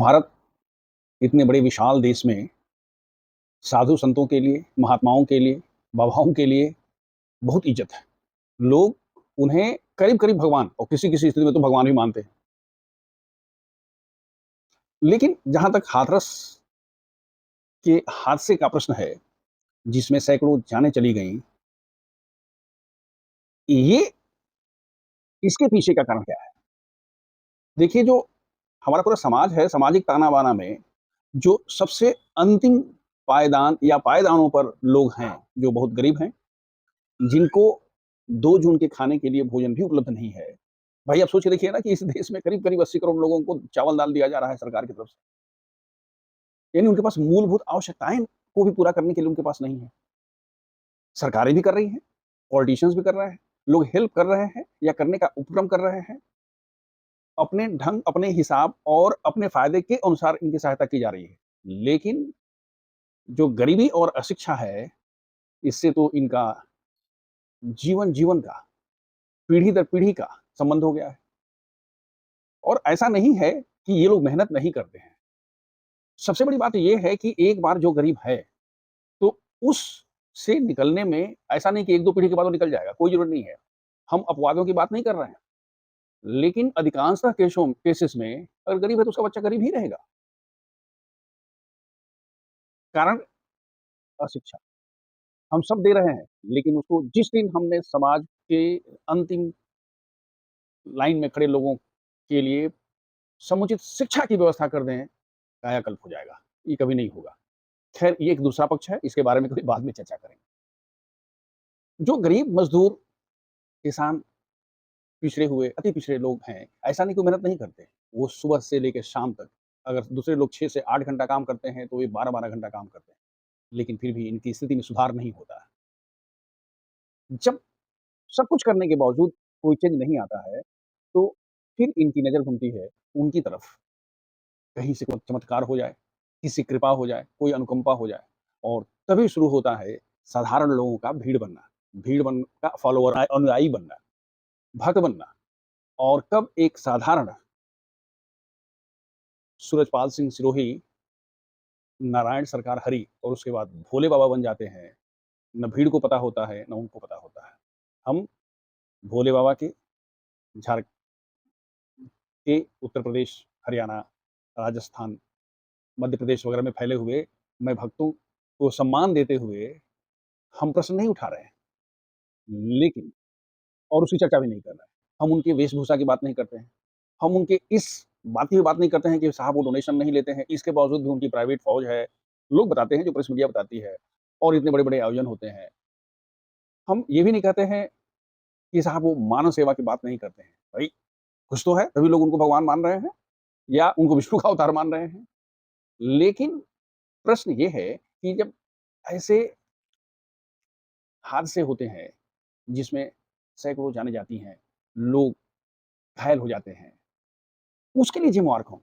भारत इतने बड़े विशाल देश में साधु संतों के लिए, महात्माओं के लिए, बाबाओं के लिए बहुत इज़्ज़त है। लोग उन्हें करीब-करीब भगवान और किसी-किसी स्थिति में तो भगवान भी मानते हैं। लेकिन जहाँ तक हाथरस के हादसे का प्रश्न है, जिसमें सैकड़ों जानें चली गईं, ये इसके पीछे का कारण क्या है? देखिए, जो हमारा पूरा समाज है, सामाजिक ताना-बाना में जो सबसे अंतिम पायदान या पायदानों पर लोग हैं, जो बहुत गरीब हैं, जिनको 2 जून के खाने के लिए भोजन भी उपलब्ध नहीं है। भाई, आप सोच के देखिए ना कि इस देश में करीब-करीब 80 करोड़ लोगों को चावल-दाल दिया जा रहा है सरकार की तरफ से। यानी उनके पास मूलभूत आवश्यकताएँ को भी पूरा करने के लिए उनके पास नहीं है। सरकारें भी कर रही हैं, पॉलिटिशियंस भी कर रहे हैं, लोग हेल्प कर रहे हैं या करने का उपक्रम कर रहे हैं। अपने ढंग, अपने हिसाब और अपने फ़ायदे के अनुसार इनकी सहायता की जा रही है। लेकिन जो गरीबी और अशिक्षा है, इससे तो इनका जीवन-जीवन का, पीढ़ी दर पीढ़ी का संबंध हो गया है। और ऐसा नहीं है कि ये लोग मेहनत नहीं करते हैं। सबसे बड़ी बात ये है कि एक बार जो गरीब है, तो उससे निकलने में ऐसा नहीं कि 1-2 पीढ़ी के बाद वो निकल जाएगा, कोई ज़रूरत नहीं है। हम अपवादों की बात नहीं कर रहे हैं। लेकिन अधिकांशतः केसेस में अगर गरीब है तो उसका बच्चा गरीब ही रहेगा। कारण अशिक्षा। हम सब दे रहे हैं, लेकिन उसको जिस दिन हमने समाज के अंतिम लाइन में खड़े लोगों के लिए समुचित शिक्षा की व्यवस्था कर दें, कायाकल्प हो जाएगा। ये कभी नहीं होगा। खैर, ये एक दूसरा पक्ष है, इसके बारे में कभी बाद में चर्चा करेंगे। जो गरीब मज़दूर, किसान, पिछड़े हुए, अति पिछड़े लोग हैं, ऐसा नहीं कोई मेहनत नहीं करते। वो सुबह से लेके शाम तक, अगर दूसरे लोग 6 से 8 घंटा काम करते हैं, तो ये 12-12 घंटा काम करते हैं। लेकिन फिर भी इनकी स्थिति में सुधार नहीं होता है। जब सब कुछ करने के बावजूद कोई चेंज नहीं आता है, तो फिर इनकी नज़र घूमती है उनकी तरफ। कहीं से कोई चमत्कार हो जाए, किसी कृपा हो जाए, कोई अनुकंपा हो जाए और तभी शुरू होता है साधारण लोगों का भीड़ बनना। भीड़ बन का फॉलोवर अनुयायी बनना, भक्त बनना। और कब एक साधारण सूरजपाल सिंह सिरोही, नारायण सरकार हरि और उसके बाद भोले बाबा बन जाते हैं, ना भीड़ को पता होता है, ना उनको पता होता है। हम भोले बाबा के झार के उत्तर प्रदेश, हरियाणा, राजस्थान, मध्य प्रदेश वगैरह में फैले हुए मैं भक्तों को सम्मान देते हुए हम प्रश्न नहीं उठा रहे हैं। लेकिन और उसकी चर्चा भी नहीं कर रहे हैं। हम उनकी वेशभूषा की बात नहीं करते हैं। हम उनके इस बात की भी बात नहीं करते हैं कि साहब वो डोनेशन नहीं लेते हैं, इसके बावजूद भी उनकी प्राइवेट फ़ौज है। लोग बताते हैं, जो प्रेस मीडिया बताती है और इतने बड़े-बड़े आयोजन होते हैं। हम ये भी नहीं कहते हैं कि साहब वो मानव सेवा की बात नहीं करते हैं। भई, कुछ तो है, तभी लोग उनको भगवान मान रहे हैं या उनको विष्णु का अवतार मान रहे हैं। लेकिन प्रश्न ये है कि जब ऐसे हादसे होते हैं, जिसमें सैकड़ों जानें जाती हैं, लोग घायल हो जाते हैं, उसके लिए ज़िम्मेवार कौन?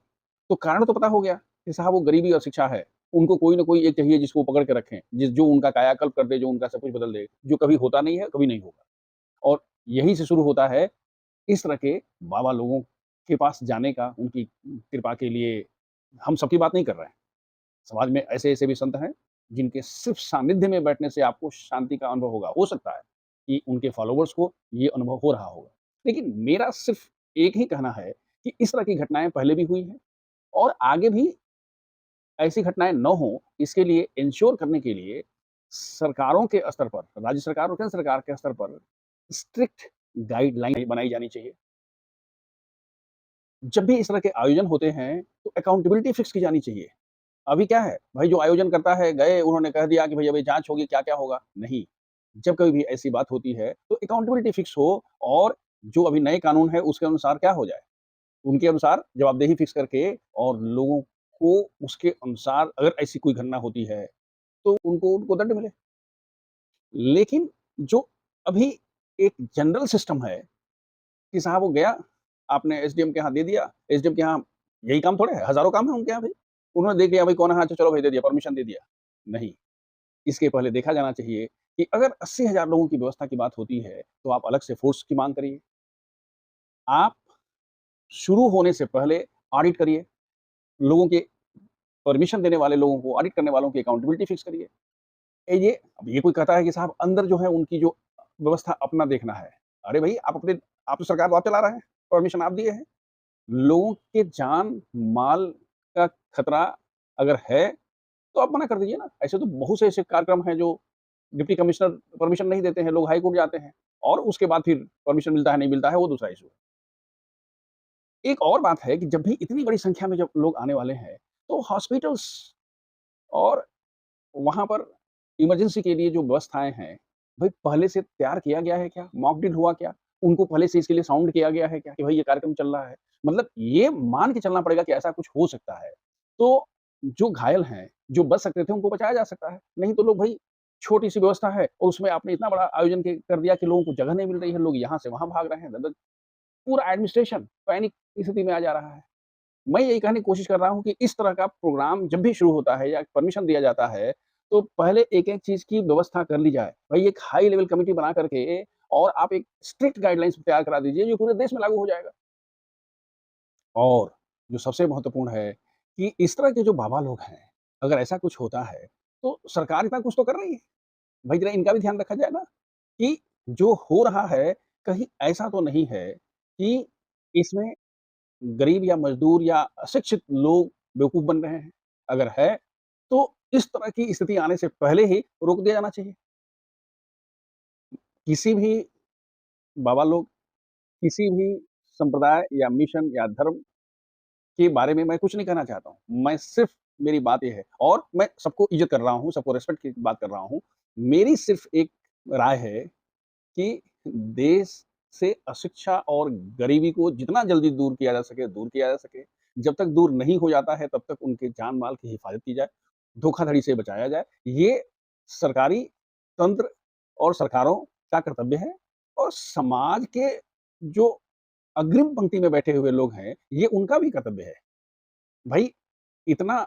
तो कारण तो पता हो गया कि साहब वो गरीबी और शिक्षा है। उनको कोई न कोई एक चाहिए जिसको वो पकड़ के रखें, जो उनका कायाकल्प कर दे, जो उनका सब कुछ बदल दे, जो कभी होता नहीं है, कभी नहीं होगा। और यहीं से शुरू होता है इस तरह के बाबा लोगों के पास जाने का, उनकी कृपा के लिए। हम सबकी बात नहीं कर रहे हैं। समाज में ऐसे-ऐसे भी संत हैं, जिनके सिर्फ़ सानिध्य में बैठने से आपको शांति का अनुभव होगा। हो सकता है कि उनके फॉलोवर्स को ये अनुभव हो रहा होगा। लेकिन मेरा सिर्फ़ एक ही कहना है कि इस तरह की घटनाएँ पहले भी हुई हैं और आगे भी ऐसी घटनाएँ ना हों, इसके लिए एन्श्योर करने के लिए सरकारों के स्तर पर, राज्य सरकार और केंद्र सरकार के स्तर पर स्ट्रिक्ट गाइडलाइन बनाई जानी चाहिए। जब भी इस तरह के आयोजन होते हैं, तो अकाउंटेबिलिटी फिक्स की जानी चाहिए। अभी क्या है, भाई जो आयोजन करता है, गए उन्होंने कह दिया कि भई अभी जाँच होगी, क्या-क्या होगा? नहीं, जब कभी भी ऐसी बात होती है, तो अकाउंटेबिलिटी फिक्स हो और जो अभी नए कानून है, उसके अनुसार क्या हो जाए? उनके अनुसार जवाबदेही फिक्स करके और लोगों को उसके अनुसार अगर ऐसी कोई घटना होती है, तो उनको उनको दंड मिले। लेकिन जो अभी एक जनरल सिस्टम है कि साहब वो गया, आपने एसडीएम के यहाँ दे दिया, एसडीएम के यहाँ यही काम थोड़े है, हज़ारों काम है उनके यहाँ भी। उन्होंने देख लिया भाई कौन है, हाँ, अच्छा चलो भाई दे दिया, परमिशन दे दिया। नहीं, इसके पहले देखा जाना चाहिए कि अगर 80,000 लोगों की व्यवस्था की बात होती है, तो आप अलग से फ़ोर्स की माँग करिए। आप शुरू होने से पहले ऑडिट करिए। लोगों के परमिशन देने वाले लोगों को, ऑडिट करने वालों की अकाउंटेबिलिटी फिक्स करिए। ये अब ये कोई कहता है कि साहब अंदर जो है उनकी जो व्यवस्था अपना देखना है। अरे भई आप तो सरकार, तो आप चला रहे हैं, परमिशन आप दिए हैं। लोगों के जान-माल का खतरा अगर है, तो आप मना कर दीजिए ना। ऐसे तो बहुत से ऐसे कार्यक्रम हैं जो डिप्टी कमिश्नर परमिशन नहीं देते हैं, लोग हाई कोर्ट जाते हैं और उसके बाद फिर परमिशन मिलता है, नहीं मिलता है, वो दूसरा इश्यू है। एक और बात है कि जब भी इतनी बड़ी संख्या में जब लोग आने वाले हैं, तो हॉस्पिटल्स और वहाँ पर इमरजेंसी के लिए जो व्यवस्थाएँ हैं, भई पहले से तैयार किया गया है क्या? मॉक ड्रिल हुआ क्या? उनको पहले से इसके लिए साउंड किया गया है क्या कि भई ये कार्यक्रम चल रहा है? मतलब ये मान के चलना पड़ेगा कि ऐसा कुछ हो सकता है। तो जो घायल हैं, जो बच सकते थे उनको बचाया जा सकता है। नहीं तो लोग भई छोटी-सी व्यवस्था है और उसमें आपने इतना बड़ा आयोजन के कर दिया कि लोगों को जगह नहीं मिल रही है, लोग यहाँ से वहाँ भाग रहे हैं। पूरा एडमिनिस्ट्रेशन पैनिक की स्थिति में आ जा रहा है। मैं यही कहने की कोशिश कर रहा हूँ कि इस तरह का प्रोग्राम जब भी शुरू होता है या परमिशन दिया जाता है, तो पहले एक-एक चीज़ की व्यवस्था कर ली जाए। भई एक हाई लेवल कमिटी बना कर के और आप एक स्ट्रिक्ट गाइडलाइंस तैयार करा दीजिए, जो पूरे देश में लागू हो जाएगा। और जो सबसे महत्वपूर्ण है कि इस तरह के जो बाबा लोग हैं, अगर ऐसा कुछ होता है, तो सरकार इतना कुछ तो कर रही है। भई ज़रा इनका भी ध्यान रखा जाए ना, कि जो हो रहा है, कहीं ऐसा तो नहीं है कि इसमें गरीब या मज़दूर या अशिक्षित लोग बेवकूफ़ बन रहे हैं? अगर है, तो इस तरह की स्थिति आने से पहले ही रोक दिया जाना चाहिए। किसी भी बाबा लोग, किसी भी संप्रदाय या मिशन या धर्म के बारे में मैं कुछ नहीं कहना चाहता हूँ। मैं सिर्फ़ मेरी बात ये है और मैं सबको इज़्ज़त कर रहा हूँ, सबको रिस्पेक्ट की बात कर रहा हूँ। मेरी सिर्फ़ एक राय है कि देश से अशिक्षा और गरीबी को जितना जल्दी दूर किया जा सके, दूर किया जा सके। जब तक दूर नहीं हो जाता है, तब तक उनके जान-माल की हिफाज़त की जाए, धोखाधड़ी से बचाया जाए। ये सरकारी तंत्र और सरकारों का कर्तव्य है और समाज के जो अग्रिम पंक्ति में बैठे हुए लोग हैं, ये उनका भी कर्तव्य है। भई इतना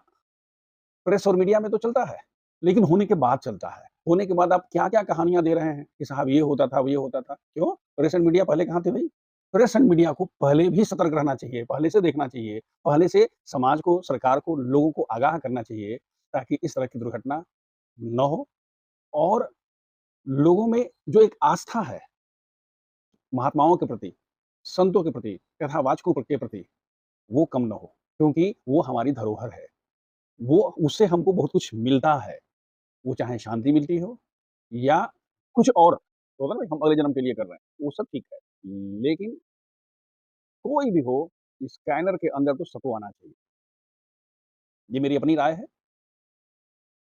प्रेस और मीडिया में तो चलता है, लेकिन होने के बाद चलता है। होने के बाद आप क्या-क्या कहानियाँ दे रहे हैं कि साहब ये होता था, वो ये होता था। क्यों? प्रेस एंड मीडिया पहले कहाँ थे भई? प्रेस एंड मीडिया को पहले भी सतर्क रहना चाहिए, पहले से देखना चाहिए, पहले से समाज को, सरकार को, लोगों को आगाह करना चाहिए, ताकि इस तरह की दुर्घटना न हो और लोगों में जो एक आस्था है, महात्माओं के प्रति, संतों के प्रति, कथावाचकों के प्रति, वो कम न हो, क्योंकि वो हमारी धरोहर है। वो उससे हमको बहुत कुछ मिलता है। वो चाहे शांति मिलती हो या कुछ और, होगा ना हम अगले जन्म के लिए कर रहे हैं, वो सब ठीक है। लेकिन कोई भी हो, स्कैनर के अंदर तो सबको आना चाहिए। ये मेरी अपनी राय है।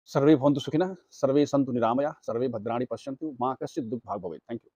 सर्वे भवन्तु सुखिनः, सर्वे सन्तु निरामयाः, सर्वे भद्राणि पश्यन्तु, मा कश्चित् दुःख भाग् भवेत्। Thank you.